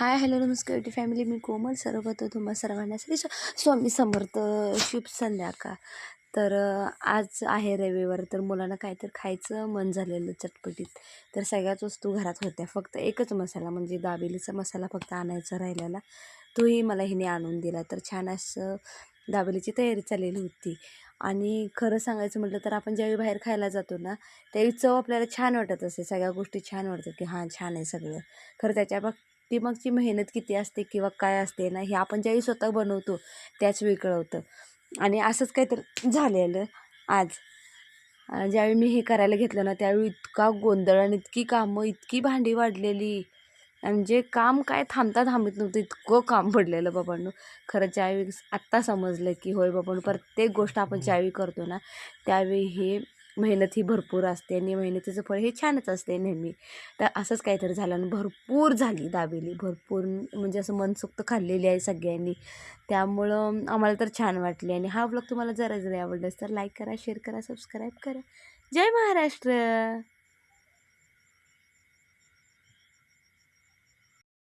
Hi hello नमस्कार T family. मी कोमल. सर्वप्रथम तुम्हा सर्वांसाठी स्वामी समर्थ. शुभ संध्याकाळ. तर आज आहे रविवार. तर मुलांना काहीतरी खायचं मन झालेलं चटपटीत. तर सगळ्याच वस्तू घरात होत्या, फक्त एकच मसाला म्हणजे दाबेलीचा मसाला फक्त आणायचा राहिलेला. तोही मला हिने आणून दिला. तर छान असं दाबेलीची तयारी चाललेली होती. आणि खरं सांगायचं म्हटलं तर आपण ज्यावेळी बाहेर खायला जातो ना, त्यावेळी चव आपल्याला छान वाटत असते. सगळ्या गोष्टी छान वाटतात की हां छान आहे सगळं. खरं त्याच्या ती मागची मेहनत किती असते किंवा काय असते ना, हे आपण ज्यावेळी स्वतः बनवतो त्याच वेळी कळतं. आणि असंच काहीतरी झालेलं आज. ज्यावेळी मी हे करायला घेतलं ना, त्यावेळी इतका गोंधळ आणि इतकी कामं, इतकी भांडी वाढलेली. म्हणजे काम काय थांबता थांबत नव्हतं, इतकं काम पडलेलं बाबांनो. खरं ज्यावेळी आत्ता समजलं की होय बाबांनो, प्रत्येक गोष्ट आपण ज्यावेळी करतो ना, त्यावेळी हे मेहनत ही भरपूर असते आणि मेहनतीचं फळ हे छानच असते नेहमी. तर असंच काहीतरी झालं आणि भरपूर झाली दाबेली. भरपूर म्हणजे असं मनसोक्त खाल्लेली आहे सगळ्यांनी. त्यामुळं आम्हाला तर छान वाटली. आणि हा व्लॉग तुम्हाला जरा जरी आवडलास तर लाईक करा, शेअर करा, सबस्क्राईब करा. जय महाराष्ट्र.